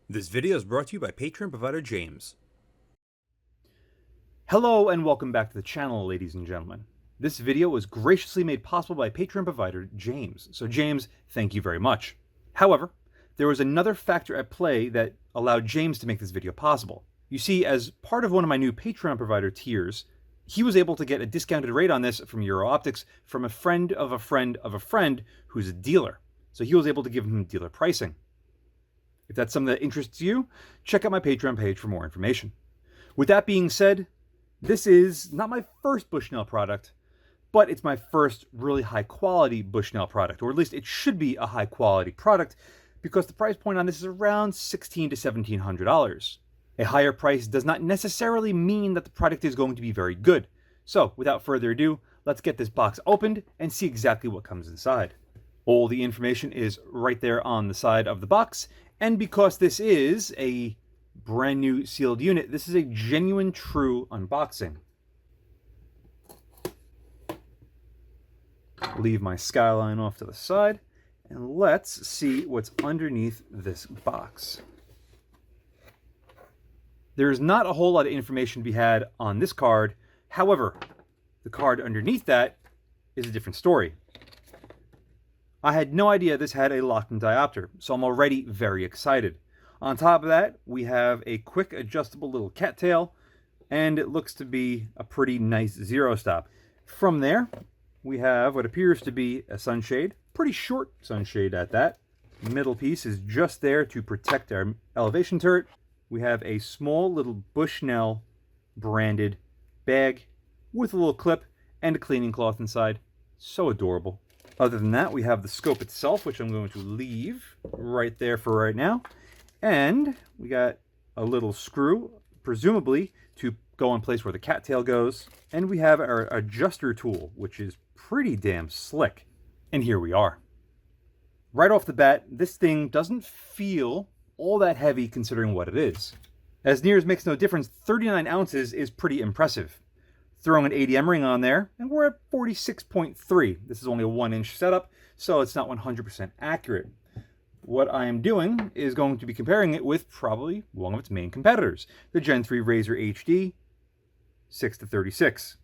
This video is brought to you by Patreon provider James. Hello and welcome back to the channel, ladies and gentlemen. This video was graciously made possible by Patreon provider James. So James, thank you very much. However, there was another factor at play that allowed James to make this video possible. You see, as part of one of my new Patreon provider tiers, he was able to get a discounted rate on this from Euro Optics from a friend of a friend of a friend who's a dealer. So he was able to give him dealer pricing. If that's something that interests you, check out my Patreon page for more information. With that being said, this is not my first Bushnell product, but it's my first really high quality Bushnell product, or at least it should be a high quality product because the price point on this is around $1,600 to $1,700. A higher price does not necessarily mean that the product is going to be very good. So without further ado, let's get this box opened and see exactly what comes inside. All the information is right there on the side of the box. And because this is a brand new sealed unit, this is a genuine, true unboxing. Leave my skyline off to the side, and let's see what's underneath this box. There's not a whole lot of information to be had on this card. However, the card underneath that is a different story. I had no idea this had a locked-in diopter, so I'm already very excited. On top of that, we have a quick adjustable little cattail, and it looks to be a pretty nice zero stop. From there, we have what appears to be a sunshade, pretty short sunshade at that. The middle piece is just there to protect our elevation turret. We have a small little Bushnell branded bag with a little clip and a cleaning cloth inside. So adorable. Other than that, we have the scope itself, which I'm going to leave right there for right now. And we got a little screw, presumably to go in place where the cattail goes. And we have our adjuster tool, which is pretty damn slick. And here we are. Right off the bat, this thing doesn't feel all that heavy considering what it is. As near as makes no difference, 39 ounces is pretty impressive. Throwing an ADM ring on there, and we're at 46.3. This is only a 1-inch setup, so it's not 100% accurate. What I am doing is going to be comparing it with probably one of its main competitors, the Gen 3 Razor HD 6 to 36.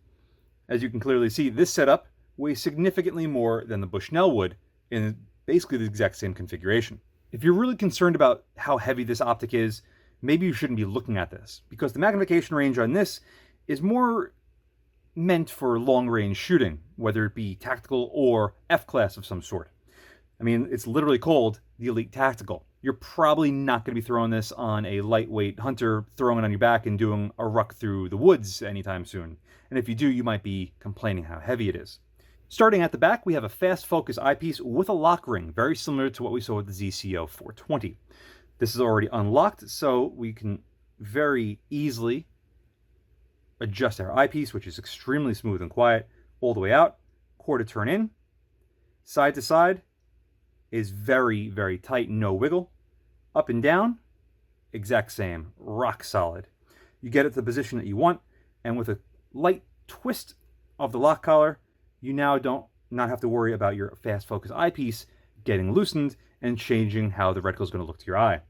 As you can clearly see, this setup weighs significantly more than the Bushnell would in basically the exact same configuration. If you're really concerned about how heavy this optic is, maybe you shouldn't be looking at this, because the magnification range on this is more meant for long-range shooting, whether it be tactical or F-class of some sort. I mean, it's literally called the Elite Tactical. You're probably not going to be throwing this on a lightweight hunter, throwing it on your back and doing a ruck through the woods anytime soon. And if you do, you might be complaining how heavy it is. Starting at the back, we have a fast focus eyepiece with a lock ring, very similar to what we saw with the ZCO 420. This is already unlocked, so we can very easily adjust our eyepiece, which is extremely smooth and quiet, all the way out. Quarter turn in. Side to side is very, very tight, no wiggle. Up and down, exact same, rock solid. You get it to the position that you want, and with a light twist of the lock collar, you now don't not have to worry about your fast focus eyepiece getting loosened and changing how the reticle is going to look to your eye.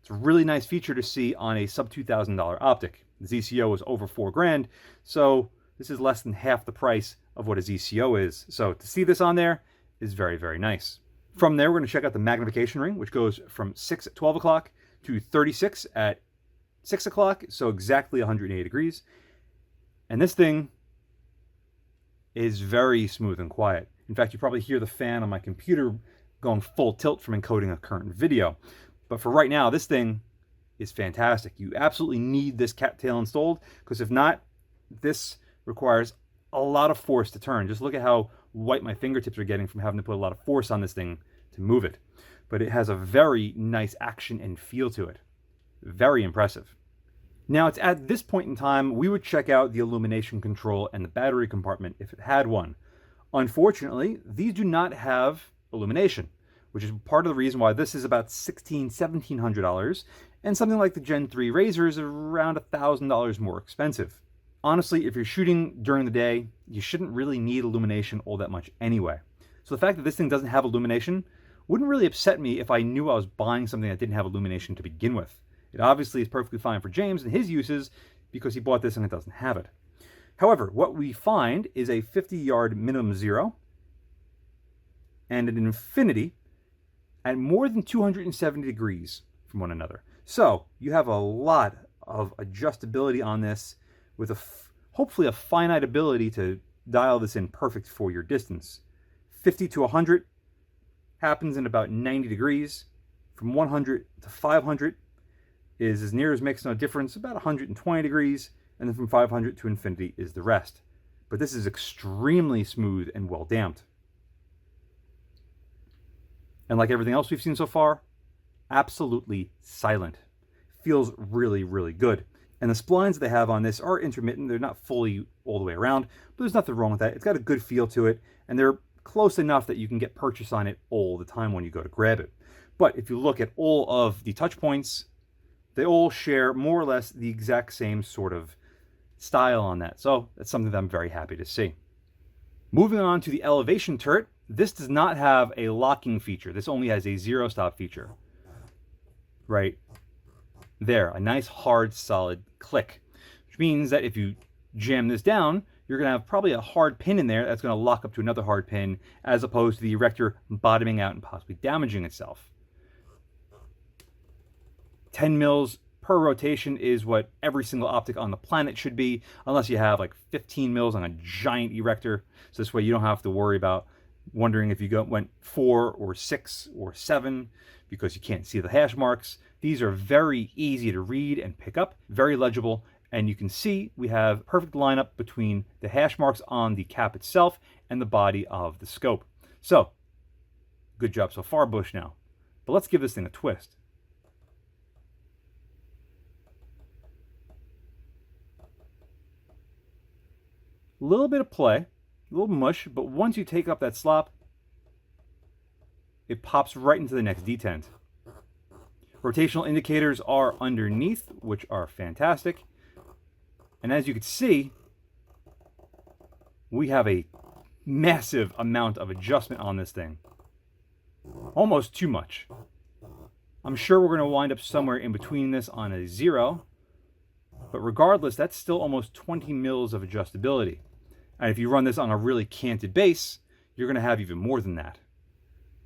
It's a really nice feature to see on a sub $2,000 optic. The ZCO is over $4,000, so this is less than half the price of what a ZCO is. So to see this on there is very, very nice. From there, we're going to check out the magnification ring, which goes from 6 at 12 o'clock to 36 at 6 o'clock, so exactly 180 degrees. And this thing is very smooth and quiet. In fact, you probably hear the fan on my computer going full tilt from encoding a current video. But for right now, this thing is fantastic. You absolutely need this cattail installed, because if not, this requires a lot of force to turn. Just look at how white my fingertips are getting from having to put a lot of force on this thing to move it. But it has a very nice action and feel to it. Very impressive. Now, it's at this point in time we would check out the illumination control and the battery compartment if it had one. Unfortunately, these do not have illumination, which is part of the reason why this is about $1,600, $1,700, and something like the Gen 3 Razor is around $1,000 more expensive. Honestly, if you're shooting during the day, you shouldn't really need illumination all that much anyway. So the fact that this thing doesn't have illumination wouldn't really upset me if I knew I was buying something that didn't have illumination to begin with. It obviously is perfectly fine for James and his uses because he bought this and it doesn't have it. However, what we find is a 50-yard minimum zero and an infinity at more than 270 degrees from one another. So you have a lot of adjustability on this with hopefully a finite ability to dial this in perfect for your distance. 50 to 100 happens in about 90 degrees. From 100 to 500 is as near as makes no difference, about 120 degrees. And then from 500 to infinity is the rest. But this is extremely smooth and well damped. And like everything else we've seen so far, absolutely silent. Feels really, really good. And the splines they have on this are intermittent. They're not fully all the way around, but there's nothing wrong with that. It's got a good feel to it, and they're close enough that you can get purchase on it all the time when you go to grab it. But if you look at all of the touch points, they all share more or less the exact same sort of style on that. So that's something that I'm very happy to see. Moving on to the elevation turret, this does not have a locking feature. This only has a zero stop feature. Right there, a nice hard solid click, which means that if you jam this down, you're going to have probably a hard pin in there that's going to lock up to another hard pin, as opposed to the erector bottoming out and possibly damaging itself. 10 mils per rotation is what every single optic on the planet should be, unless you have like 15 mils on a giant erector. So this way you don't have to worry about wondering if you went 4 or 6 or 7 because you can't see the hash marks. These are very easy to read and pick up, very legible, and you can see we have perfect lineup between the hash marks on the cap itself and the body of the scope. So, good job so far, Bushnell. But let's give this thing a twist. A little bit of play, a little mush, but once you take up that slop, it pops right into the next detent. Rotational indicators are underneath, which are fantastic. And as you can see, we have a massive amount of adjustment on this thing. Almost too much. I'm sure we're going to wind up somewhere in between this on a 0. But regardless, that's still almost 20 mils of adjustability. And if you run this on a really canted base, you're going to have even more than that.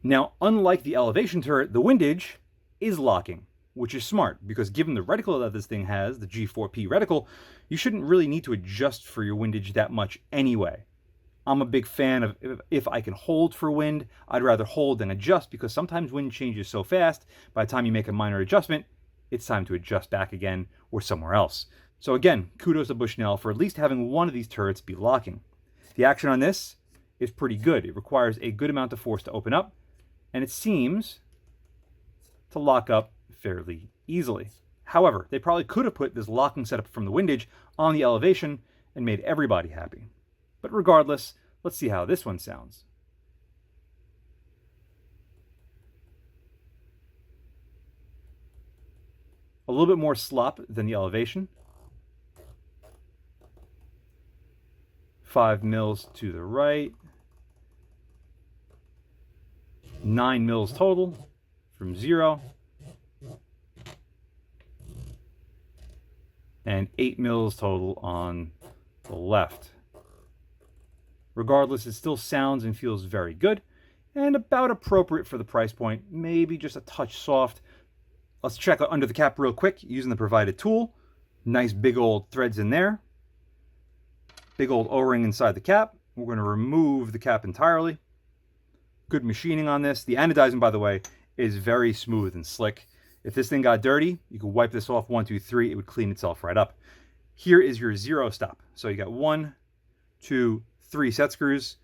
Now, unlike the elevation turret, the windage is locking, which is smart, because given the reticle that this thing has, the G4P reticle, you shouldn't really need to adjust for your windage that much anyway. I'm a big fan of, if I can hold for wind, I'd rather hold than adjust, because sometimes wind changes so fast, by the time you make a minor adjustment, it's time to adjust back again or somewhere else. So again, kudos to Bushnell for at least having one of these turrets be locking. The action on this is pretty good. It requires a good amount of force to open up, and it seems to lock up fairly easily. However, they probably could have put this locking setup from the windage on the elevation and made everybody happy. But regardless, let's see how this one sounds. A little bit more slop than the elevation. 5 mils to the right. 9 mils total from 0. And 8 mils total on the left. Regardless, it still sounds and feels very good and about appropriate for the price point, maybe just a touch soft. Let's check under the cap real quick using the provided tool. Nice big old threads in there. Big old O-ring inside the cap. We're going to remove the cap entirely. Good machining on this. The anodizing, by the way, is very smooth and slick. If this thing got dirty, you could wipe this off 1, 2, 3. It would clean itself right up. Here is your 0 stop. So you got 1, 2, 3 set screws.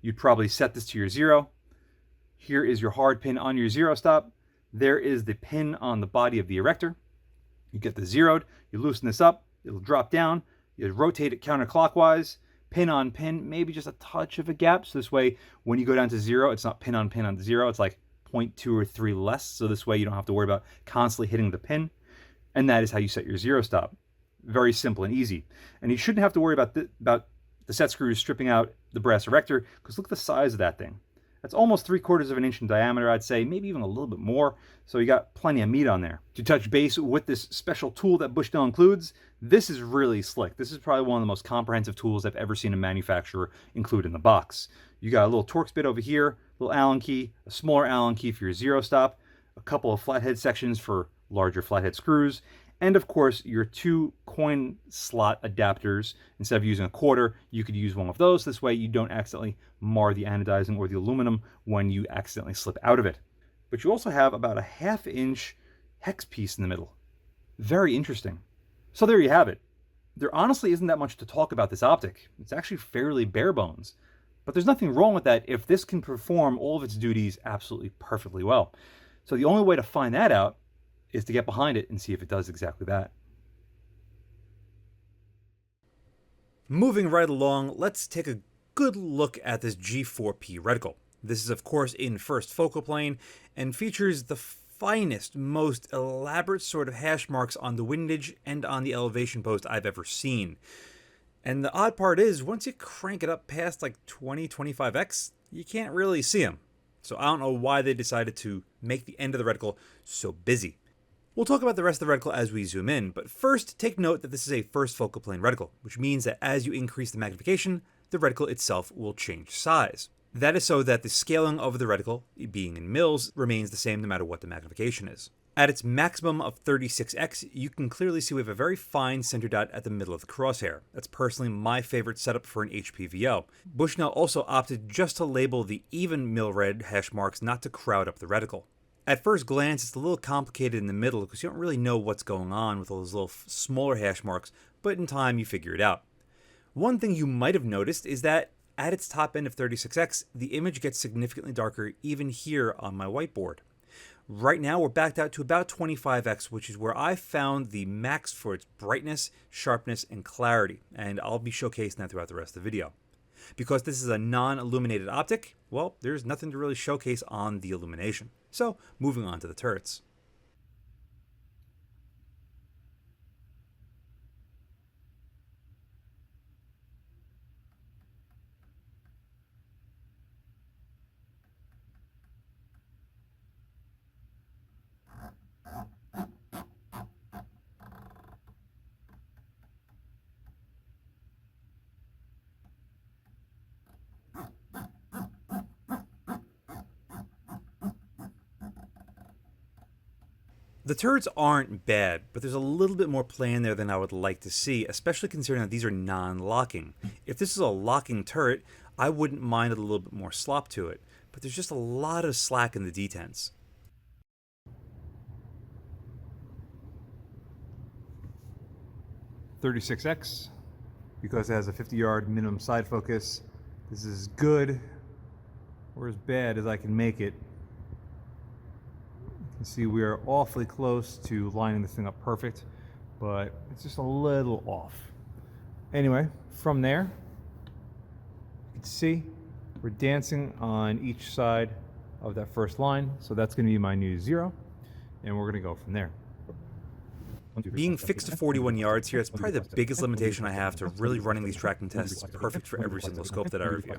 You'd probably set this to your 0. Here is your hard pin on your 0 stop. There is the pin on the body of the erector. You get the zeroed. You loosen this up. It'll drop down. You rotate it counterclockwise. Pin on pin, maybe just a touch of a gap. So this way, when you go down to 0, it's not pin on 0. It's like 0.2 or 3 less. So this way, you don't have to worry about constantly hitting the pin. And that is how you set your 0 stop. Very simple and easy. And you shouldn't have to worry about the set screws stripping out the brass erector, because look at the size of that thing. That's almost 3/4 of an inch in diameter, I'd say, maybe even a little bit more. So you got plenty of meat on there. To touch base with this special tool that Bushnell includes, this is really slick. This is probably one of the most comprehensive tools I've ever seen a manufacturer include in the box. You got a little Torx bit over here, a little Allen key, a smaller Allen key for your zero stop, a couple of flathead sections for larger flathead screws, and of course your 2 coin slot adapters. Instead of using a quarter, you could use one of those. This way you don't accidentally mar the anodizing or the aluminum when you accidentally slip out of it. But you also have about a 1/2 inch hex piece in the middle. Very interesting. So there you have it. There honestly isn't that much to talk about this optic. It's actually fairly bare bones. But there's nothing wrong with that if this can perform all of its duties absolutely perfectly well. So the only way to find that out is to get behind it and see if it does exactly that. Moving right along, let's take a good look at this G4P reticle. This is of course in first focal plane and features the finest, most elaborate sort of hash marks on the windage and on the elevation post I've ever seen. And the odd part is, once you crank it up past like 20-25x, you can't really see them. So I don't know why they decided to make the end of the reticle so busy. We'll talk about the rest of the reticle as we zoom in, but first take note that this is a first focal plane reticle, which means that as you increase the magnification, the reticle itself will change size. That is so that the scaling of the reticle, being in mils, remains the same no matter what the magnification is. At its maximum of 36x, you can clearly see we have a very fine center dot at the middle of the crosshair. That's personally my favorite setup for an HPVO. Bushnell also opted just to label the even mil red hash marks not to crowd up the reticle. At first glance, it's a little complicated in the middle because you don't really know what's going on with all those little smaller hash marks, but in time you figure it out. One thing you might have noticed is that at its top end of 36x, the image gets significantly darker even here on my whiteboard. Right now we're backed out to about 25x, which is where I found the max for its brightness, sharpness, and clarity, and I'll be showcasing that throughout the rest of the video. Because this is a non-illuminated optic, well, there's nothing to really showcase on the illumination. So, moving on to the turrets. The turrets aren't bad, but there's a little bit more play in there than I would like to see, especially considering that these are non-locking. If this is a locking turret, I wouldn't mind a little bit more slop to it, but there's just a lot of slack in the detents. .36x, because it has a 50-yard minimum side focus. This is good, or as bad as I can make it. You can see we are awfully close to lining this thing up perfect, but it's just a little off. Anyway, from there, you can see we're dancing on each side of that first line, so that's going to be my new 0, and we're going to go from there. Being fixed to 41 yards here is probably the biggest limitation I have to really running these tracking tests perfect for every single scope that I review.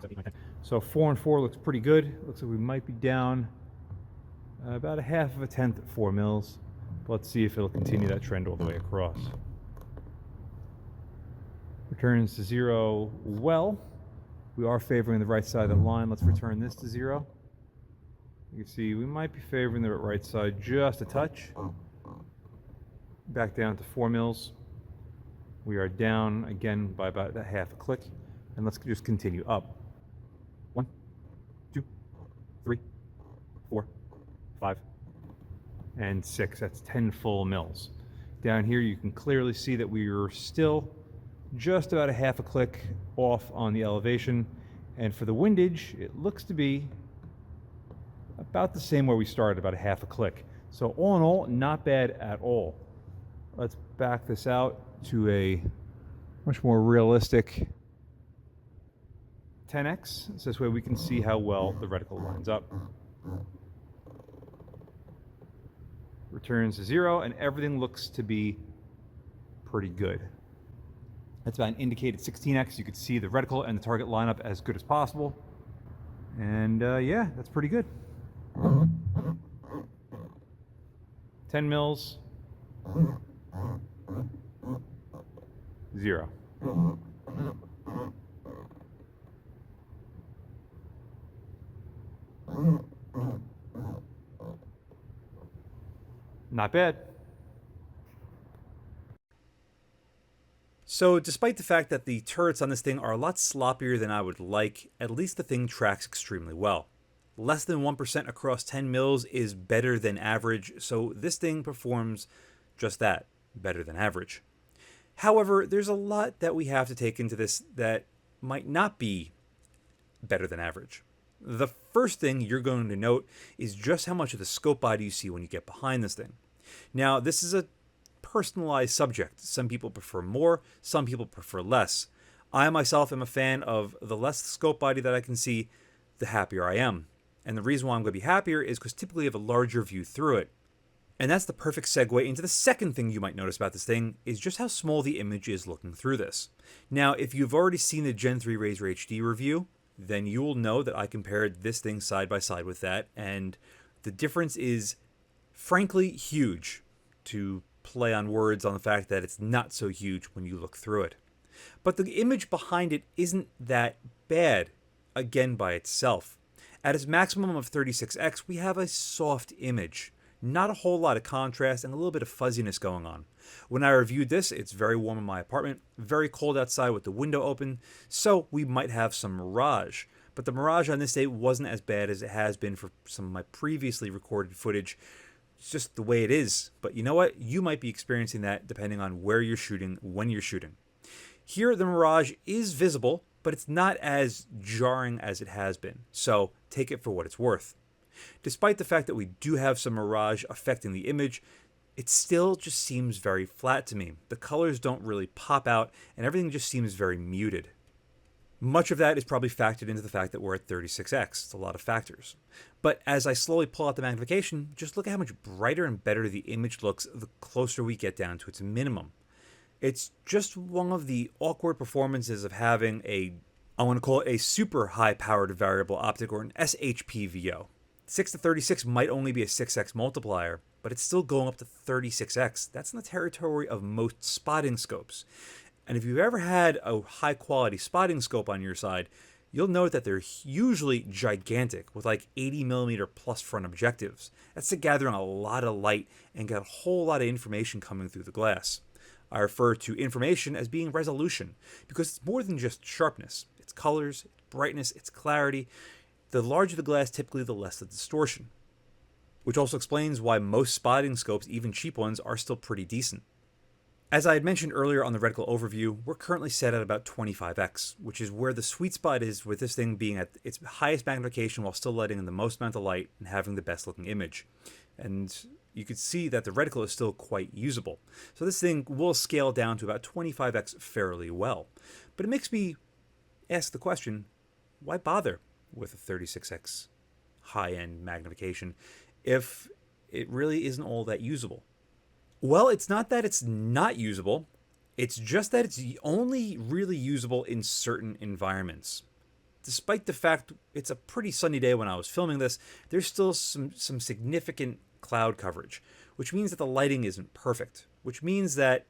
So 4 and 4 looks pretty good. Looks like we might be down about a 1/2 of a tenth at 4 mils. Let's see if it'll continue that trend all the way across. Returns to 0 well. We are favoring the right side of the line. Let's return this to 0. You can see we might be favoring the right side just a touch. Back down to 4 mils. We are down again by about a 1/2 a click. And let's just continue up. 1, 2, 3, 4, 5, and 6. That's 10 full mils. Down here you can clearly see that we are still just about a 1/2 a click off on the elevation. And for the windage, it looks to be about the same where we started, about a 1/2 a click. So all in all, not bad at all. Let's back this out to a much more realistic 10x, so this way we can see how well the reticle lines up. Returns to 0, and everything looks to be pretty good. That's about an indicated 16x. You could see the reticle and the target line up as good as possible. And yeah, that's pretty good. 10 mils. 0. Not bad. So despite the fact that the turrets on this thing are a lot sloppier than I would like, at least the thing tracks extremely well. Less than 1% across 10 mils is better than average, so this thing performs just that, better than average. However, there's a lot that we have to take into this that might not be better than average. The first thing you're going to note is just how much of the scope body you see when you get behind this thing. Now, this is a personalized subject. Some people prefer more, some people prefer less. I myself am a fan of the less scope body that I can see, the happier I am. And the reason why I'm going to be happier is because typically you have a larger view through it. And that's the perfect segue into the second thing you might notice about this thing, is just how small the image is looking through this. Now, if you've already seen the Gen 3 Razr HD review, then you will know that I compared this thing side by side with that, and the difference is frankly huge, to play on words on the fact that it's not so huge when you look through it. But the image behind it isn't that bad, again by itself. At its maximum of 36x, we have a soft image. Not a whole lot of contrast and a little bit of fuzziness going on. When I reviewed this, it's very warm in my apartment, very cold outside with the window open, so we might have some mirage. But the mirage on this day wasn't as bad as it has been for some of my previously recorded footage. It's just the way it is. But you know what? You might be experiencing that depending on where you're shooting, when you're shooting. Here, the mirage is visible, but it's not as jarring as it has been. So take it for what it's worth. Despite the fact that we do have some mirage affecting the image, it still just seems very flat to me. The colors don't really pop out, and everything just seems very muted. Much of that is probably factored into the fact that we're at 36x. It's a lot of factors. But as I slowly pull out the magnification, just look at how much brighter and better the image looks the closer we get down to its minimum. It's just one of the awkward performances of having I want to call it a super high-powered variable optic, or an SHPVO. 6 to 36 might only be a 6x multiplier, but it's still going up to 36x. That's in the territory of most spotting scopes. And if you've ever had a high-quality spotting scope on your side, you'll note that they're usually gigantic, with like 80mm plus front objectives. That's to gather a lot of light and get a whole lot of information coming through the glass. I refer to information as being resolution, because it's more than just sharpness. It's colors, it's brightness, it's clarity. The larger the glass, typically the less the distortion. Which also explains why most spotting scopes, even cheap ones, are still pretty decent. As I had mentioned earlier on the Reticle Overview, we're currently set at about 25x, which is where the sweet spot is, with this thing being at its highest magnification while still letting in the most amount of light and having the best looking image. And you could see that the reticle is still quite usable. So this thing will scale down to about 25x fairly well. But it makes me ask the question, why bother with a 36x high-end magnification if it really isn't all that usable? Well, it's not that it's not usable, it's just that it's only really usable in certain environments. Despite the fact it's a pretty sunny day when I was filming this, there's still some significant cloud coverage, which means that the lighting isn't perfect, which means that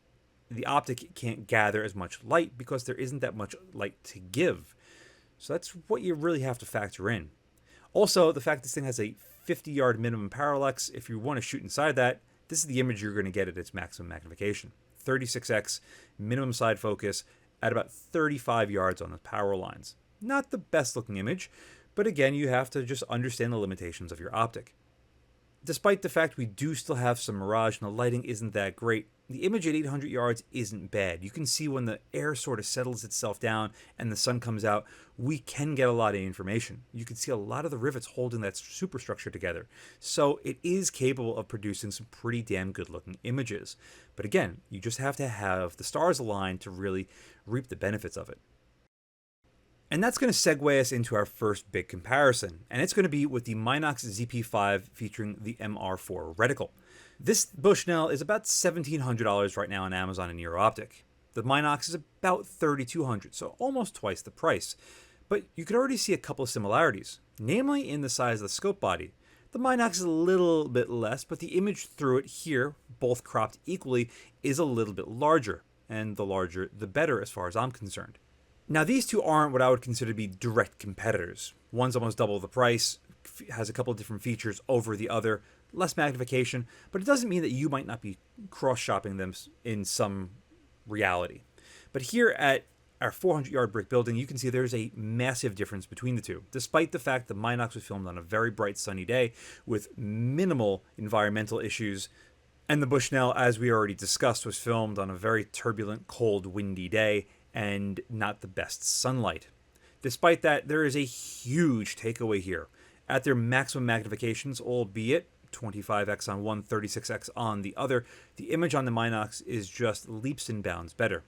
the optic can't gather as much light because there isn't that much light to give. So that's what you really have to factor in. Also, the fact this thing has a 50-yard minimum parallax, if you want to shoot inside that, this is the image you're going to get at its maximum magnification. 36x, minimum side focus, at about 35 yards on the power lines. Not the best looking image, but again, you have to just understand the limitations of your optic. Despite the fact we do still have some mirage and the lighting isn't that great, the image at 800 yards isn't bad. You can see when the air sort of settles itself down and the sun comes out, we can get a lot of information. You can see a lot of the rivets holding that superstructure together. So it is capable of producing some pretty damn good looking images. But again, you just have to have the stars aligned to really reap the benefits of it. And that's going to segue us into our first big comparison, and it's going to be with the Minox ZP5 featuring the MR4 reticle. This Bushnell is about $1,700 right now on Amazon and Nero Optic. The Minox is about $3,200, so almost twice the price. But you could already see a couple of similarities, namely in the size of the scope body. The Minox is a little bit less, but the image through it here, both cropped equally, is a little bit larger, and the larger the better as far as I'm concerned. Now these two aren't what I would consider to be direct competitors. One's almost double the price, has a couple of different features over the other, less magnification, but it doesn't mean that you might not be cross-shopping them in some reality. But here at our 400-yard brick building, you can see there's a massive difference between the two, despite the fact that Minox was filmed on a very bright sunny day with minimal environmental issues, and the Bushnell, as we already discussed, was filmed on a very turbulent, cold, windy day and not the best sunlight. Despite that, there is a huge takeaway here. At their maximum magnifications, albeit 25x on one, 36x on the other, the image on the Minox is just leaps and bounds better.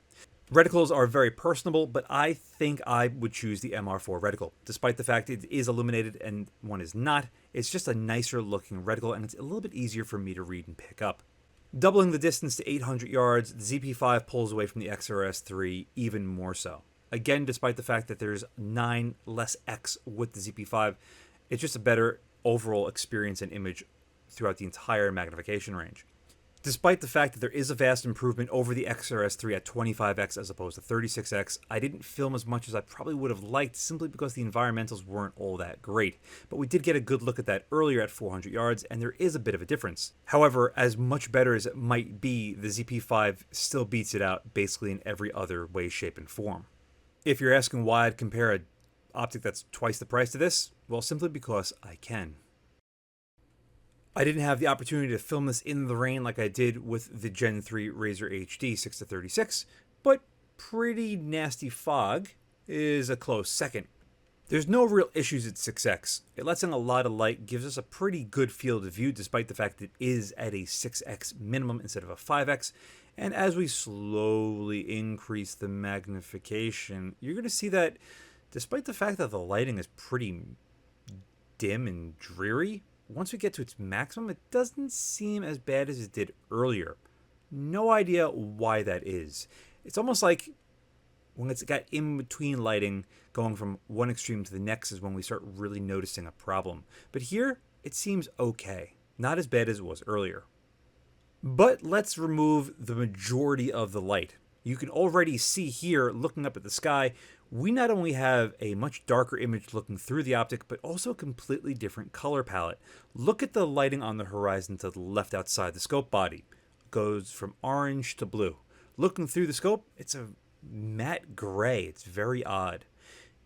Reticles are very personable, but I think I would choose the MR4 reticle. Despite the fact it is illuminated and one is not, it's just a nicer looking reticle and it's a little bit easier for me to read and pick up. Doubling the distance to 800 yards, the ZP5 pulls away from the XRS3 even more so. Again, despite the fact that there's 9 less X with the ZP5, it's just a better overall experience and image throughout the entire magnification range. Despite the fact that there is a vast improvement over the XRS3 at 25x as opposed to 36x, I didn't film as much as I probably would have liked simply because the environmentals weren't all that great. But we did get a good look at that earlier at 400 yards, and there is a bit of a difference. However, as much better as it might be, the ZP5 still beats it out basically in every other way, shape, and form. If you're asking why I'd compare an optic that's twice the price to this, well, simply because I can. I didn't have the opportunity to film this in the rain like I did with the Gen 3 Razor HD 6-36, but pretty nasty fog is a close second. There's no real issues at 6x. It lets in a lot of light, gives us a pretty good field of view despite the fact that it is at a 6x minimum instead of a 5x. And as we slowly increase the magnification, you're going to see that despite the fact that the lighting is pretty dim and dreary, once we get to its maximum, it doesn't seem as bad as it did earlier. No idea why that is. It's almost like when it's got in between lighting, going from one extreme to the next is when we start really noticing a problem. But here, it seems okay. Not as bad as it was earlier. But let's remove the majority of the light. You can already see here, looking up at the sky, we not only have a much darker image looking through the optic, but also a completely different color palette. Look at the lighting on the horizon to the left outside the scope body. It goes from orange to blue. Looking through the scope, it's a matte gray. It's very odd.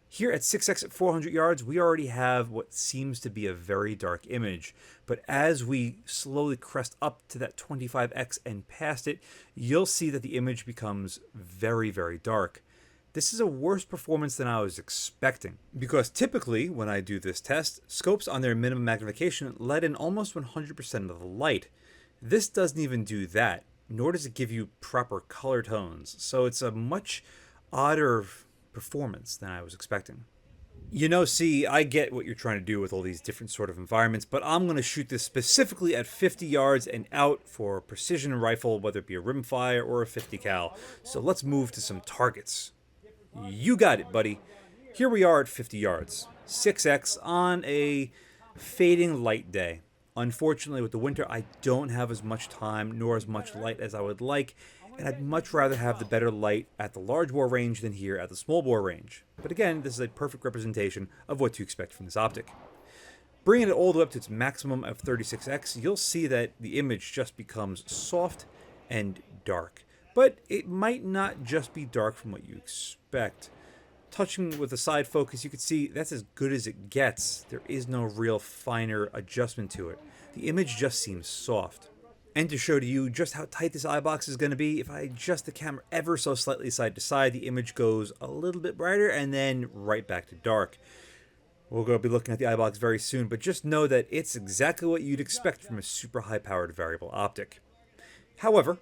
Here at 6x at 400 yards, we already have what seems to be a very dark image. But as we slowly crest up to that 25x and past it, you'll see that the image becomes very, very dark. This is a worse performance than I was expecting, because typically when I do this test, scopes on their minimum magnification let in almost 100% of the light. This doesn't even do that, nor does it give you proper color tones, so it's a much odder performance than I was expecting. You know, see, I get what you're trying to do with all these different sort of environments, but I'm going to shoot this specifically at 50 yards and out for a precision rifle, whether it be a rimfire or a 50 cal. So let's move to some targets. You got it, buddy. Here we are at 50 yards. 6x on a fading light day. Unfortunately, with the winter, I don't have as much time nor as much light as I would like, and I'd much rather have the better light at the large bore range than here at the small bore range. But again, this is a perfect representation of what to expect from this optic. Bringing it all the way up to its maximum of 36x, you'll see that the image just becomes soft and dark. But it might not just be dark from what you expect. Touching with a side focus, you can see that's as good as it gets. There is no real finer adjustment to it. The image just seems soft. And to show to you just how tight this Eyebox is going to be, if I adjust the camera ever so slightly side to side, the image goes a little bit brighter and then right back to dark. We'll go be looking at the Eyebox very soon, but just know that it's exactly what you'd expect from a super high-powered variable optic. However,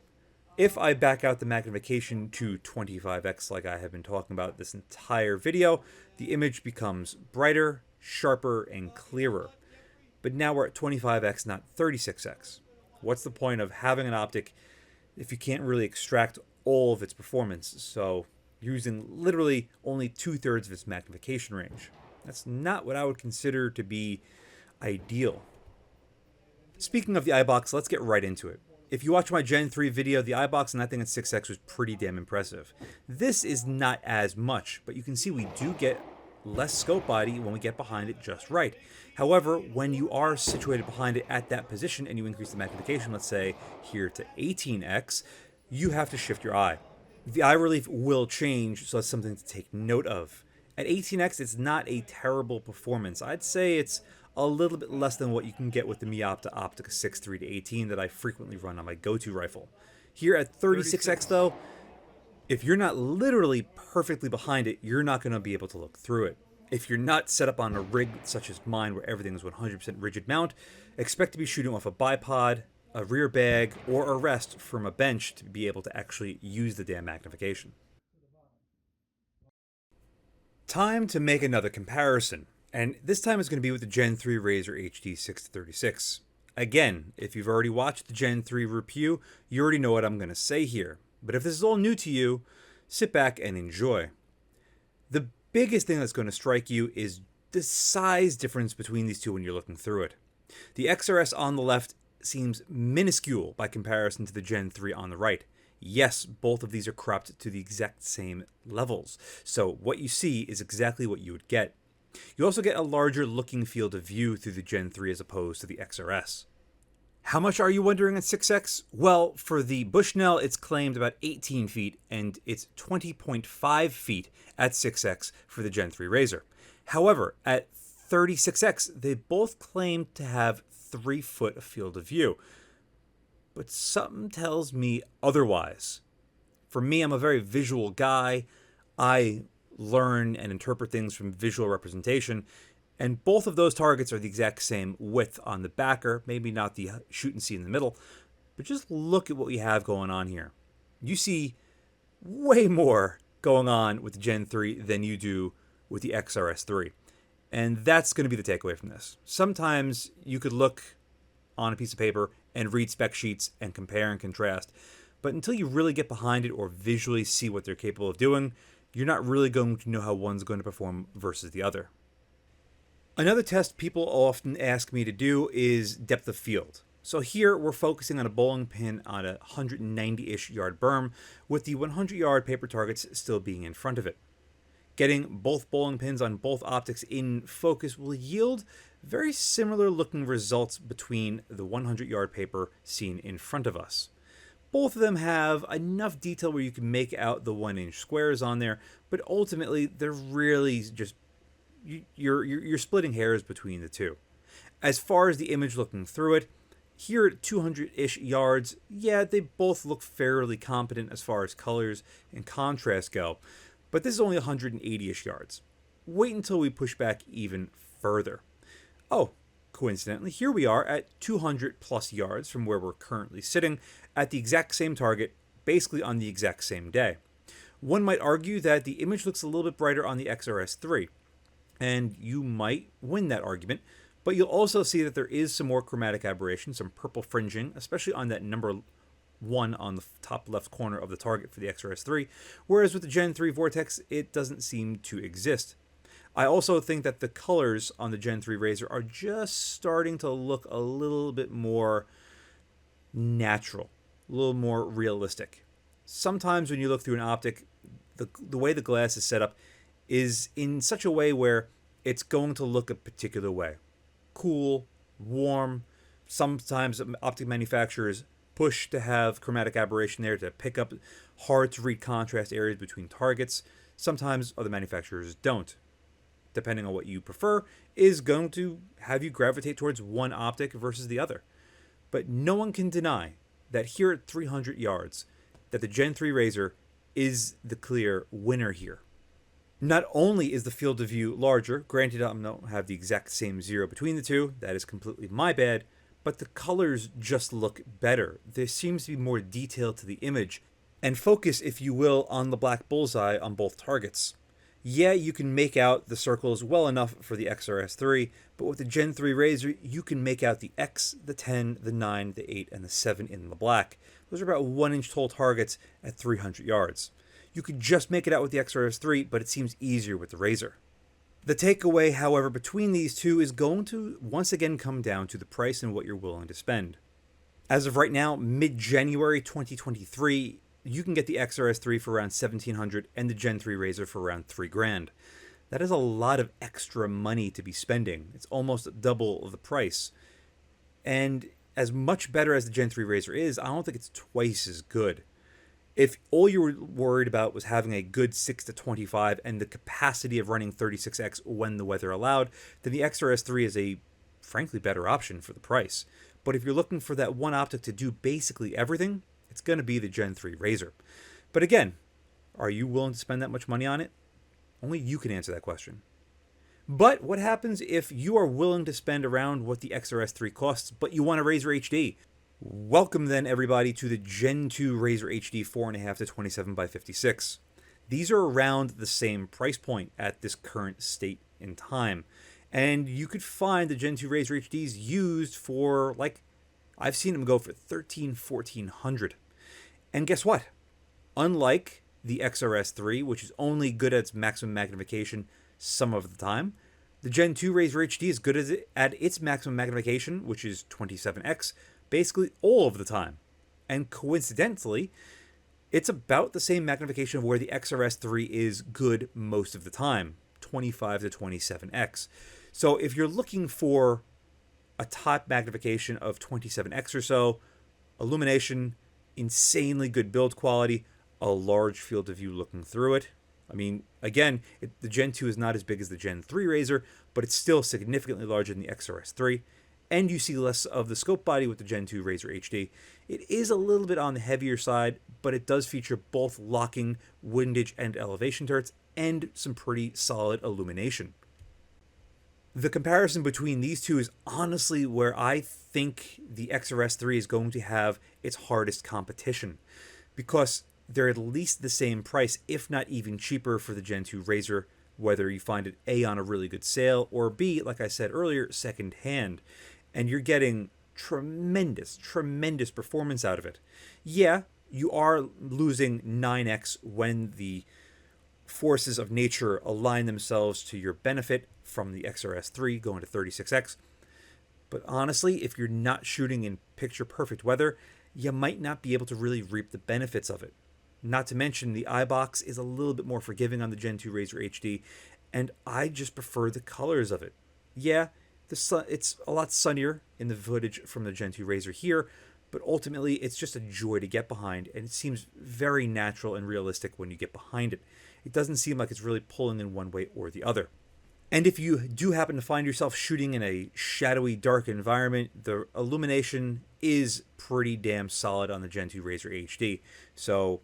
if I back out the magnification to 25x like I have been talking about this entire video, the image becomes brighter, sharper, and clearer. But now we're at 25x, not 36x. What's the point of having an optic if you can't really extract all of its performance? So using literally only 2/3 of its magnification range. That's not what I would consider to be ideal. Speaking of the Eyebox, let's get right into it. If you watch my Gen 3 video, the Eyebox on that thing at 6x was pretty damn impressive. This is not as much, but you can see we do get less scope body when we get behind it just right. However, when you are situated behind it at that position and you increase the magnification, let's say here to 18x, you have to shift your eye. The eye relief will change, so that's something to take note of. At 18x, it's not a terrible performance. I'd say it's a little bit less than what you can get with the Miopta Optica 6.3 to 18 that I frequently run on my go-to rifle. Here at 36x though, if you're not literally perfectly behind it, you're not going to be able to look through it. If you're not set up on a rig such as mine where everything is 100% rigid mount, expect to be shooting off a bipod, a rear bag, or a rest from a bench to be able to actually use the damn magnification. Time to make another comparison. And this time is going to be with the Gen 3 Razer HD 6-36. Again, if you've already watched the Gen 3 review, you already know what I'm going to say here. But if this is all new to you, sit back and enjoy. The biggest thing that's going to strike you is the size difference between these two when you're looking through it. The XRS on the left seems minuscule by comparison to the Gen 3 on the right. Yes, both of these are cropped to the exact same levels. So what you see is exactly what you would get. You also get a larger looking field of view through the Gen 3 as opposed to the XRS. How much are you wondering at 6x? Well, for the Bushnell, it's claimed about 18 feet, and it's 20.5 feet at 6x for the Gen 3 Razer. However, at 36x, they both claim to have 3 foot of field of view. But something tells me otherwise. For me, I'm a very visual guy. I learn and interpret things from visual representation, and both of those targets are the exact same width on the backer, maybe not the shoot and see in the middle, but just look at what we have going on here. You see way more going on with the Gen 3 than you do with the XRS3, and that's going to be the takeaway from this. Sometimes you could look on a piece of paper and read spec sheets and compare and contrast, but until you really get behind it or visually see what they're capable of doing, you're not really going to know how one's going to perform versus the other. Another test people often ask me to do is depth of field. So here we're focusing on a bowling pin on a 190-ish yard berm with the 100-yard paper targets still being in front of it. Getting both bowling pins on both optics in focus will yield very similar looking results between the 100-yard paper seen in front of us. Both of them have enough detail where you can make out the 1-inch squares on there, but ultimately they're really just you're splitting hairs between the two. As far as the image looking through it, here at 200-ish yards, yeah, they both look fairly competent as far as colors and contrast go, but this is only 180-ish yards. Wait until we push back even further. Oh, coincidentally, here we are at 200 plus yards from where we're currently sitting at the exact same target, basically on the exact same day. One might argue that the image looks a little bit brighter on the XRS3, and you might win that argument, but you'll also see that there is some more chromatic aberration, some purple fringing, especially on that number 1 on the top left corner of the target for the XRS3, whereas with the Gen 3 Vortex, it doesn't seem to exist. I also think that the colors on the Gen 3 Razer are just starting to look a little bit more natural, a little more realistic. Sometimes when you look through an optic, the way the glass is set up is in such a way where it's going to look a particular way. Cool, warm. Sometimes optic manufacturers push to have chromatic aberration there to pick up hard to read contrast areas between targets. Sometimes other manufacturers don't. Depending on what you prefer, is going to have you gravitate towards one optic versus the other. But no one can deny that here at 300 yards, that the Gen 3 Razer is the clear winner here. Not only is the field of view larger, granted I don't have the exact same zero between the two, that is completely my bad, but the colors just look better. There seems to be more detail to the image, and focus, if you will, on the black bullseye on both targets. Yeah, you can make out the circles well enough for the XRS3, but with the Gen 3 Razer, you can make out the X, the 10, the 9, the 8, and the 7 in the black. Those are about 1-inch tall targets at 300 yards. You could just make it out with the XRS3, but it seems easier with the Razor. The takeaway, however, between these two is going to once again come down to the price and what you're willing to spend. As of right now, mid-January 2023, you can get the XRS3 for around $1,700 and the Gen 3 Razor for around $3,000. That is a lot of extra money to be spending. It's almost double the price. And as much better as the Gen 3 Razor is, I don't think it's twice as good. If all you were worried about was having a good 6 to 25 and the capacity of running 36X when the weather allowed, then the XRS3 is a frankly better option for the price. But if you're looking for that one optic to do basically everything, it's going to be the Gen 3 Razor. But again, are you willing to spend that much money on it? Only you can answer that question. But what happens if you are willing to spend around what the XRS3 costs, but you want a Razor HD? Welcome then, everybody, to the Gen 2 Razor HD 4.5 to 27 by 56. These are around the same price point at this current state in time. And you could find the Gen 2 Razor HDs used for, like, I've seen them go for $1,300, $1,400. And guess what? Unlike the XRS3, which is only good at its maximum magnification some of the time, the Gen 2 Razor HD is good at its maximum magnification, which is 27x, basically all of the time. And coincidentally, it's about the same magnification of where the XRS3 is good most of the time, 25 to 27x. So if you're looking for a top magnification of 27x or so, illumination, insanely good build quality, a large field of view looking through it. I mean, again, the Gen 2 is not as big as the Gen 3 Razor, but it's still significantly larger than the XRS3. And you see less of the scope body with the Gen 2 Razor HD. It is a little bit on the heavier side, but it does feature both locking, windage, and elevation turrets, and some pretty solid illumination. The comparison between these two is honestly where I think the XRS3 is going to have its hardest competition, because they're at least the same price, if not even cheaper, for the Gen 2 Razor, whether you find it A, on a really good sale, or B, like I said earlier, second hand. And you're getting tremendous, tremendous performance out of it. Yeah, you are losing 9x when the forces of nature align themselves to your benefit from the XRS3 going to 36x. But honestly, if you're not shooting in picture-perfect weather, you might not be able to really reap the benefits of it. Not to mention, the Eyebox is a little bit more forgiving on the Gen 2 Razor HD, and I just prefer the colors of it. Yeah, it's a lot sunnier in the footage from the Gen 2 Razor here, but ultimately it's just a joy to get behind, and it seems very natural and realistic when you get behind it. It doesn't seem like it's really pulling in one way or the other. And if you do happen to find yourself shooting in a shadowy, dark environment, the illumination is pretty damn solid on the Gen 2 Razor HD. So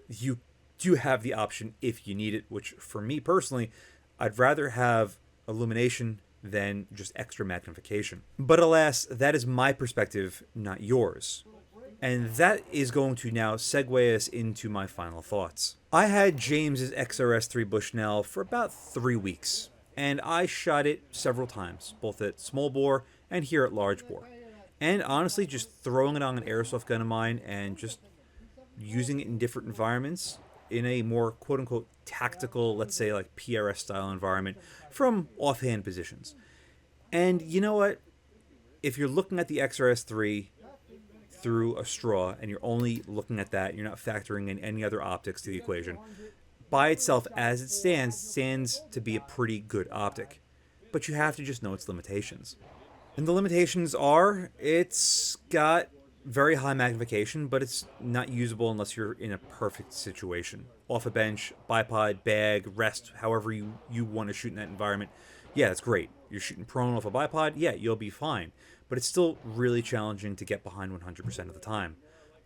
you do have the option if you need it, which for me personally, I'd rather have illumination than just extra magnification. But alas, that is my perspective, not yours. And that is going to now segue us into my final thoughts. I had James's XRS3 Bushnell for about 3 weeks, and I shot it several times, both at Smallbore and here at large bore. And honestly, just throwing it on an airsoft gun of mine and just using it in different environments in a more quote-unquote tactical, let's say like PRS style environment from offhand positions. And you know what? If you're looking at the XRS3 through a straw and you're only looking at that, you're not factoring in any other optics to the equation, by itself as it stands to be a pretty good optic. But you have to just know its limitations. And the limitations are, it's got very high magnification, but it's not usable unless you're in a perfect situation. Off a bench, bipod, bag, rest, however you want to shoot in that environment. Yeah, that's great. You're shooting prone off a bipod, yeah, you'll be fine. But it's still really challenging to get behind 100% of the time.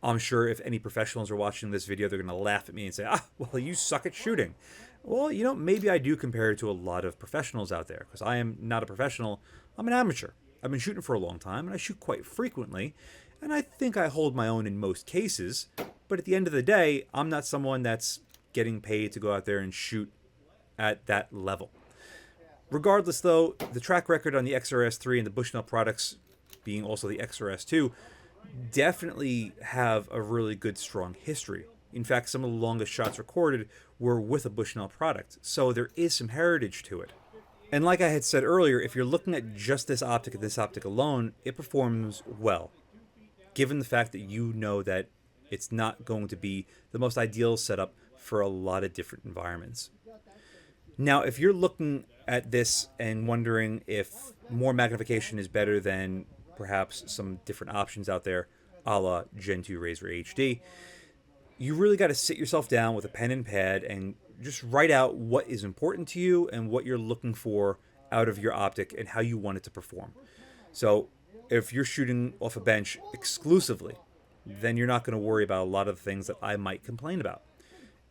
I'm sure if any professionals are watching this video, they're going to laugh at me and say, well, you suck at shooting. Well, you know, maybe I do compared to a lot of professionals out there, because I am not a professional, I'm an amateur. I've been shooting for a long time, and I shoot quite frequently, and I think I hold my own in most cases, but at the end of the day, I'm not someone that's getting paid to go out there and shoot at that level. Regardless, though, the track record on the XRS3 and the Bushnell products, being also the XRS2, definitely have a really good, strong history In fact, some of the longest shots recorded were with a Bushnell product, so there is some heritage to it. And like I had said earlier, if you're looking at just this optic and this optic alone, it performs well, given the fact that you know that it's not going to be the most ideal setup for a lot of different environments. Now, if you're looking at this and wondering if more magnification is better than perhaps some different options out there, a la Gen 2 Razor HD, you really got to sit yourself down with a pen and pad and just write out what is important to you and what you're looking for out of your optic and how you want it to perform. So if you're shooting off a bench exclusively, then you're not going to worry about a lot of the things that I might complain about.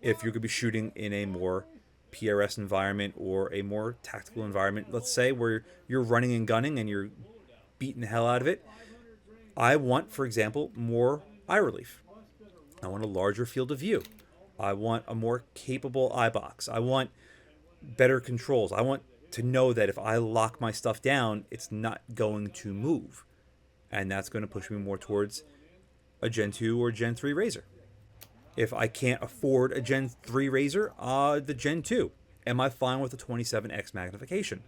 If you're going to be shooting in a more PRS environment or a more tactical environment, let's say, where you're running and gunning and you're beating the hell out of it, I want, for example, more eye relief. I want a larger field of view. I want a more capable eyebox. I want better controls. I want to know that if I lock my stuff down, it's not going to move. And that's going to push me more towards a Gen 2 or Gen 3 Razor. If I can't afford a Gen 3 Razor, the Gen 2. Am I fine with a 27x magnification?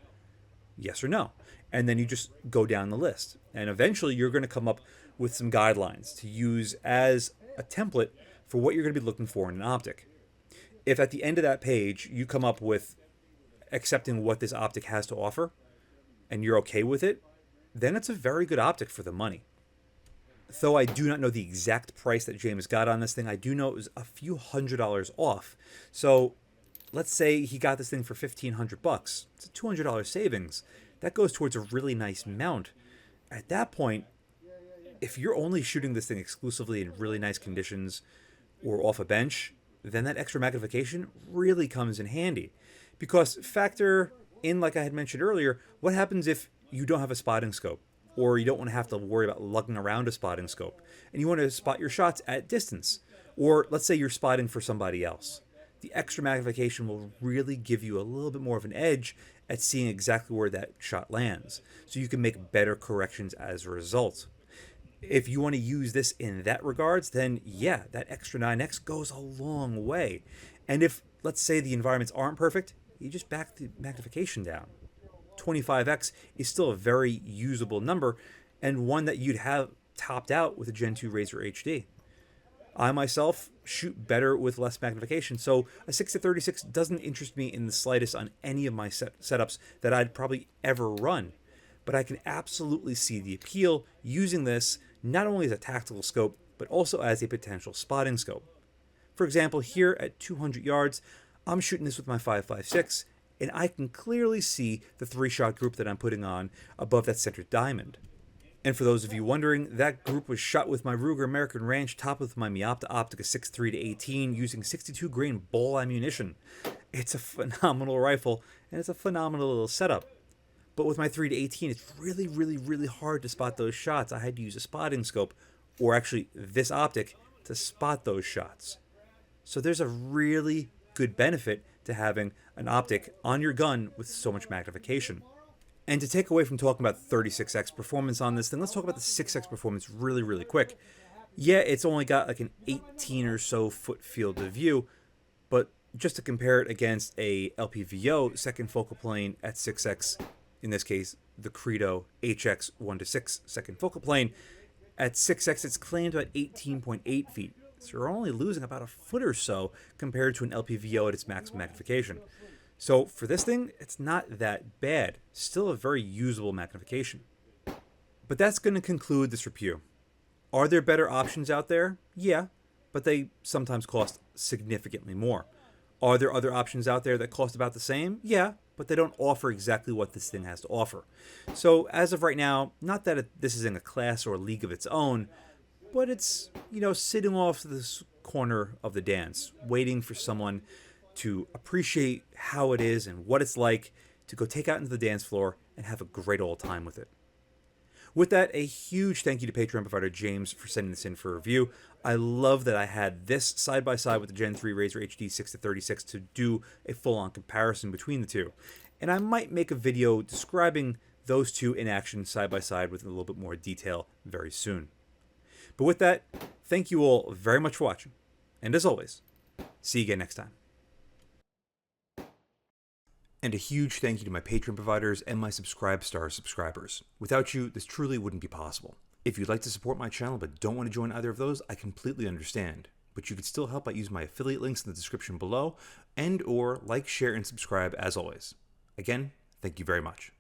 Yes or no? And then you just go down the list. And eventually you're going to come up with some guidelines to use as a template for what you're going to be looking for in an optic. If at the end of that page you come up with accepting what this optic has to offer and you're okay with it, then it's a very good optic for the money. Though I do not know the exact price that James got on this thing, I do know it was a few $100s off. So let's say he got this thing for $1,500. It's a $200 savings. That goes towards a really nice mount. At that point, if you're only shooting this thing exclusively in really nice conditions or off a bench, then that extra magnification really comes in handy. Because factor in, like I had mentioned earlier, what happens if you don't have a spotting scope, or you don't want to have to worry about lugging around a spotting scope, and you want to spot your shots at distance, or let's say you're spotting for somebody else. The extra magnification will really give you a little bit more of an edge at seeing exactly where that shot lands, so you can make better corrections as a result. If you want to use this in that regards, then yeah, that extra 9x goes a long way. And if, let's say, the environments aren't perfect, you just back the magnification down. 25x is still a very usable number, and one that you'd have topped out with a Gen 2 Razor HD. I myself shoot better with less magnification, so a 6-36 doesn't interest me in the slightest on any of my setups that I'd probably ever run. But I can absolutely see the appeal using this not only as a tactical scope, but also as a potential spotting scope. For example, here at 200 yards, I'm shooting this with my 5.56, and I can clearly see the 3-shot group that I'm putting on above that center diamond. And for those of you wondering, that group was shot with my Ruger American Ranch topped with my Miopta Optica 6.3-18 using 62 grain ball ammunition. It's a phenomenal rifle, and it's a phenomenal little setup. But with my 3-18, it's really hard to spot those shots. I had to use a spotting scope, or actually this optic, to spot those shots. So there's a really good benefit to having an optic on your gun with so much magnification. And to take away from talking about 36x performance on this thing, let's talk about the 6x performance really quick. Yeah, it's only got like an 18 or so foot field of view, but just to compare it against a LPVO second focal plane at 6x, in this case, the Credo HX 1-6 second focal plane, at 6x it's claimed about 18.8 feet. So you're only losing about a foot or so compared to an LPVO at its maximum magnification. So for this thing, it's not that bad. Still a very usable magnification. But that's going to conclude this review. Are there better options out there? Yeah, but they sometimes cost significantly more. Are there other options out there that cost about the same? Yeah, but they don't offer exactly what this thing has to offer. So as of right now, not that this is in a class or a league of its own, but it's, sitting off this corner of the dance, waiting for someone to appreciate how it is and what it's like to go take out into the dance floor and have a great old time with it. With that, a huge thank you to Patreon provider James for sending this in for review. I love that I had this side by side with the Gen 3 Razor HD 6-36 to do a full-on comparison between the two. And I might make a video describing those two in action side by side with a little bit more detail very soon. But with that, thank you all very much for watching, And as always, see you again next time. And a huge thank you to my Patreon providers and my Subscribe Stars subscribers. Without you, this truly wouldn't be possible. If you'd like to support my channel but don't want to join either of those, I completely understand. But you could still help by using my affiliate links in the description below, and or like, share, and subscribe as always. Again, thank you very much.